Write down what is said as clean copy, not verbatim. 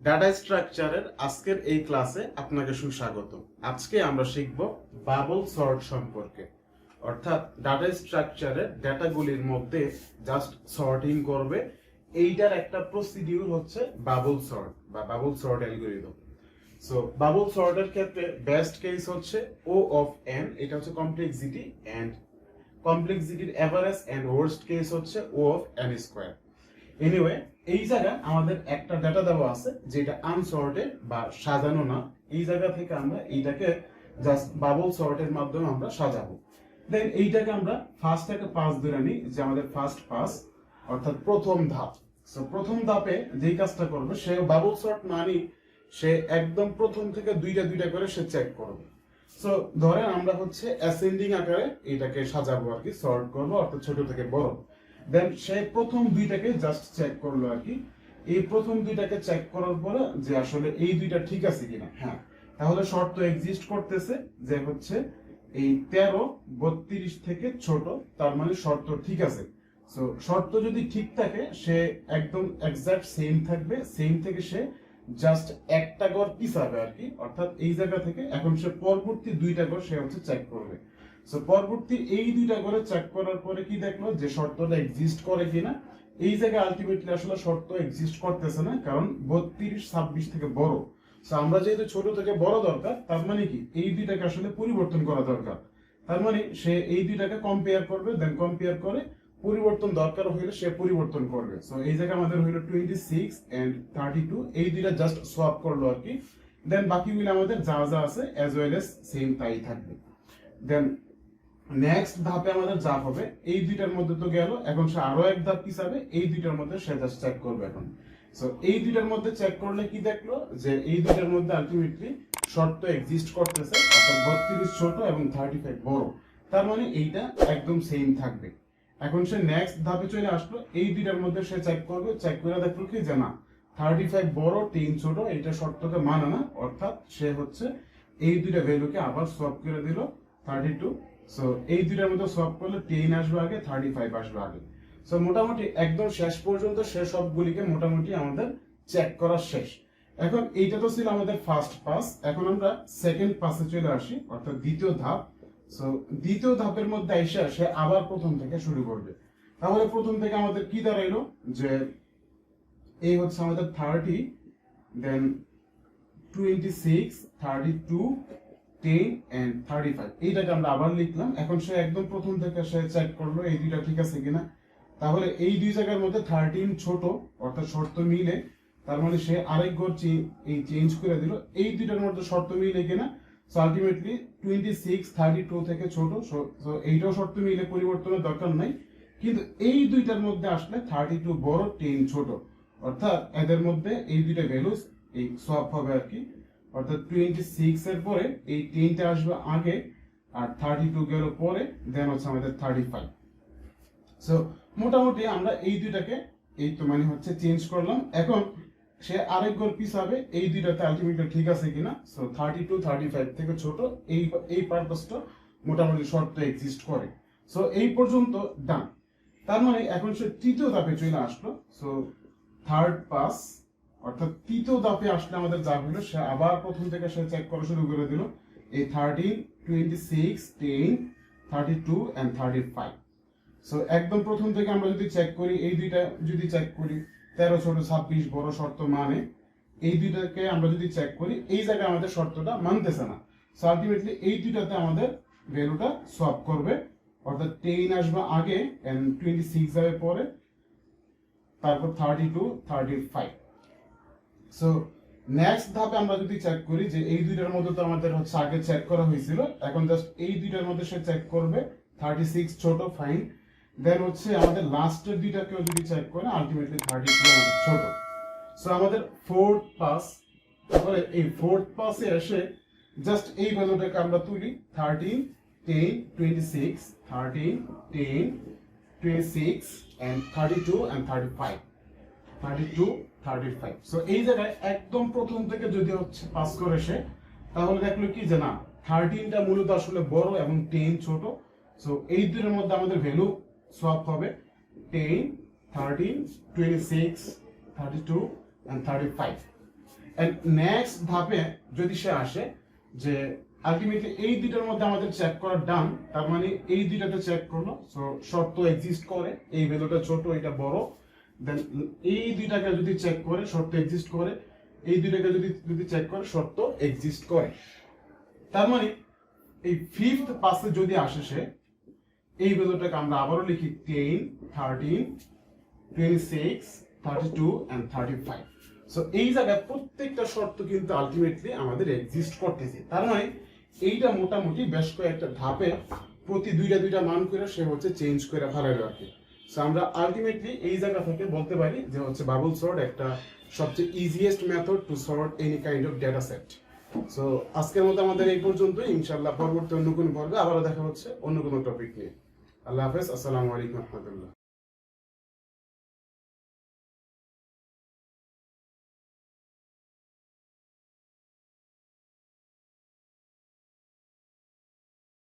Data স্ট্রাকচারের আজকের এই ক্লাসে আপনাকে সুস্বাগত। আজকে আমরা শিখব বাবল সর্ট সম্পর্কে, অর্থাৎ ডাটা স্ট্রাকচারের ডেটাগুলির মধ্যে জাস্ট সর্টিং করবে। এইটার একটা প্রসিডিউর হচ্ছে বাবল সর্ট বা bubble sort algorithm. So bubble সর্টের ক্ষেত্রে বেস্ট কেস হচ্ছে ও অফ এন, এটা হচ্ছে কমপ্লেক্সিটি, এন্ড কমপ্লেক্সিটির এভারেজ এন্ড ওয়ার্স্ট কেস হচ্ছে O of N square. Anyway, এই জায়গায় আমাদের একটা ডেটা দেওয়া আছে যেটা আনসর্টেড বা সাজানো না। এই জায়গা থেকে আমরা এইটাকে জাস্ট বাবল সর্টের মাধ্যমে আমরা সাজাবো। দেন এইটাকে আমরা ফার্স্ট থেকে পাস ধরে নিই, যে আমাদের ফার্স্ট পাস অর্থাৎ প্রথম ধাপ। সো প্রথম ধাপে যেই কাজটা করবে সে বাবল সর্ট মানে সে একদম প্রথম থেকে দুইটা করে সে চেক করবে। সো ধরেন আমরা হচ্ছে অ্যাসেন্ডিং আকারে এইটাকে সাজাবো আর কি, সর্ট করবো অর্থাৎ ছোট থেকে বড়। দেন সে প্রথম দুইটাকে জাস্ট চেক করলো আর কি। এই প্রথম দুইটাকে চেক করার পরে যে আসলে এই দুইটা ঠিক আছে কিনা, হ্যাঁ, তাহলে শর্ত এক্সিস্ট করতেছে যে হচ্ছে এই 13 32 থেকে ছোট, তার মানে শর্ত ঠিক আছে। সো শর্ত যদি ঠিক থাকে সে একদম এক্সাক্ট সেম থাকবে, সেম থেকে সে জাস্ট একটা গড় পিছাবে আর কি, অর্থাৎ এই জায়গা থেকে এখন সে পরবর্তী দুইটা গড় সে হচ্ছে চেক করবে। সো পরবর্তী এই দুইটা করে চেক করার পরে কি দেখলো যে শর্তটা এক্সিস্ট করে কিনা। এই জায়গায় আলটিমেটলি আসলে শর্ত এক্সিস্ট করতেছে না, কারণ 32 26 থেকে বড়। সো আমরা যেহেতু ছোট থেকে বড় দরকার, তার মানে কি এই দুইটাকে আসলে পরিবর্তন করা দরকার। তার মানে সে এই দুইটাকে কম্পেয়ার করবে, দেন কম্পেয়ার করে পরিবর্তন দরকার হইলে সে পরিবর্তন করবে। সো এই জায়গায় আমাদের হইলো 26 এন্ড 32, এই দুইটা জাস্ট সোয়াপ করলো আর কি। দেন বাকিগুলো আমাদের যা যা আছে অ্যাজ ওয়েল এস সেম তাই থাকবে। দেন নেক্সট ধাপে আমাদের যা হবে, এই দুইটার মধ্যে তো গেল, এখন সে আরো এক ধাপ পিছাবে, এই দুইটার মধ্যে সে জাস্ট চেক করবে এখন। সো এই দুইটার মধ্যে চেক করলে কি দেখলো যে এই দুইটার মধ্যে আলটিমেটলি শর্ত এক্সিস্ট করতেছে, অর্থাৎ 32 ছোট এবং 35 বড়, তার মানে এইটা একদম সেম থাকবে। এখন সে নেক্সট ধাপে চলে আসলো, এই দুইটার মধ্যে সে চেক করবে, চেক করে দেখলো কি যে না 35 বড় 10 ছোট, এইটা শর্তকে মানে না, অর্থাৎ সে হচ্ছে এই দুইটা ভ্যালুকে আবার সোয়াপ করে দিল 32। সো এই দুইটার মধ্যে সোয়াপ করলে 10 আসবে আগে, 35 আসবে আগে। সো মোটামুটি একদম শেষ পর্যন্ত সে সবগুলিকে মোটামুটি আমাদের চেক করা শেষ। এখন এইটা তো ছিল আমাদের ফার্স্ট পাস, এখন আমরা সেকেন্ড পাসে চলে আসি, অর্থাৎ দ্বিতীয় ধাপ। সো দ্বিতীয় ধাপের মধ্যে এসে সে আবার প্রথম থেকে শুরু করবে। তাহলে প্রথম থেকে আমাদের কি দাঁড়াইলো যে এই হচ্ছে আমাদের 30, দেন 26 32 10 and 35, এইটাকে আমরা আবার লিখলাম। এখন সে একদম প্রথম থেকে সে চেক করলো এই দুইটা ঠিক আছে কিনা। তাহলে এই দুই জায়গার মধ্যে 13 ছোট, অর্থাৎ শর্ত মিলে, তার মানে সে আরেক ঘর এই চেঞ্জ করে দিল, এই দুইটার মধ্যে শর্ত মিলে কিনা। সো আলটিমেটলি 26 32 থেকে ছোট, সো এইটাও শর্ত মিলে, পরিবর্তনের দরকার নাই। কিন্তু এই দুইটার মধ্যে আসলে 32 বড় 10 ছোট, অর্থাৎ এদের মধ্যে এই দুইটা ভ্যালুস এই সোয়াপ হবে আর কি। অর্থাৎ 26 এর পরে এই 10টা আসবে আগে, আর 32 গেল পরে, দেন হচ্ছে আমাদের 35। সো মোটামুটি আমরা এই দুইটাকে এই তো মানে হচ্ছে চেঞ্জ করলাম। এখন সে আরেক ঘর পিছাবে, এই দুইটাতে আলটিমেটলি ঠিক আছে কিনা। সো 32 35 থেকে ছোট, এই পারপাসটা মোটামুটি শর্ত এক্সিস্ট করে। সো এই পর্যন্ত ডান। তার মানে এখন সে তৃতীয় ধাপে চলে আসলো। সো থার্ড পাস, অর্থাৎ তৃতীয় ধাপে আসলে আমাদের যা হলো, সে আবার প্রথম থেকে সে চেক করা শুরু করে দিল, এই 13 26 10 32 and 35। সো একদম প্রথম থেকে আমরা যদি চেক করি, এই দুইটা যদি চেক করি 13 ছোট 26 বড় শর্ত মানে, এই দুইটাকে আমরা যদি চেক করি, এই জায়গায় আমাদের শর্তটা মানতেছে না। সো আলটিমেটলি এই দুইটাতে আমাদের ভ্যালুটা সোয়াপ করবে, অর্থাৎ 10 আসবে আগে এন্ড 26 যাবে পরে, তারপর 32 35। সো নেক্সট ধাপে আমরা যদি চেক করি যে এই দুইটার মধ্যে তো আমাদের হচ্ছে আগে চেক করা হয়েছিল, এখন জাস্ট এই দুইটার মধ্যে সে চেক করবে, 36 ছোট ফাইন। দেন হচ্ছে আমাদের লাস্টের দুইটাকেও যদি চেক করে, আলটিমেটলি 32 আমাদের ছোট। সো আমাদের ফোর্থ পাস, তারপরে এই ফোর্থ পাসে এসে জাস্ট এই ভ্যালুটাকে আমরা তুলি, 13 10 26 13 10 26 and 32 and 35 32 35। সো এই জায়গায় একদম প্রথম থেকে যদি হচ্ছে পাস করে সে, তাহলে দেখলো কি যে না 13টা মূলত আসলে বড় এবং 10 ছোট। সো এই দুটোর মধ্যে আমাদের ভ্যালু সোয়াপ হবে, 10 13 26 32 and 35। এন্ড নেক্সট ধাপে যদি সে আসে যে আলটিমেটলি এই দুইটার মধ্যে আমাদের চেক করা ডান, তার মানে এই দুইটাতে চেক করলো, সো শর্ত এক্সিস্ট করে, এই ভ্যালুটা ছোট এটা বড়, দেন এই দুইটাকে যদি চেক করে শর্ত এক্সিস্ট করে, এই দুইটাকে যদি চেক করে শর্ত এক্সিস্ট করে। তার মানে এই ফিফথ পাসে যদি আসে সে, এই ভ্যালুটাকে আমরা আবারও লিখি 10, 13, 26, 32 and 35। সো এই জায়গায় প্রত্যেকটা শর্ত কিন্তু আলটিমেটলি আমাদের এক্সিস্ট করতেছে। তার মানে এইটা মোটামুটি বেশ কয়েকটা ধাপে প্রতি দুইটা মান করে সে হচ্ছে চেঞ্জ করে ফেলার আর কি। সো আমরা আলটিমেটলি এই জায়গা থেকে বলতে পারি যে হচ্ছে বাবল সর্ট একটা সবচেয়ে easiest method two sort any kind of data set. So আজকের মতো আমাদের এই পর্যন্ত, ইনশাআল্লাহ পরবর্তী অন্য কোনো পর্বে আবারও দেখা হচ্ছে অন্য কোনো টপিক নিয়ে। আল্লাহ হাফেজ, আসসালামু আলাইকুম রহমতুল্লাহ।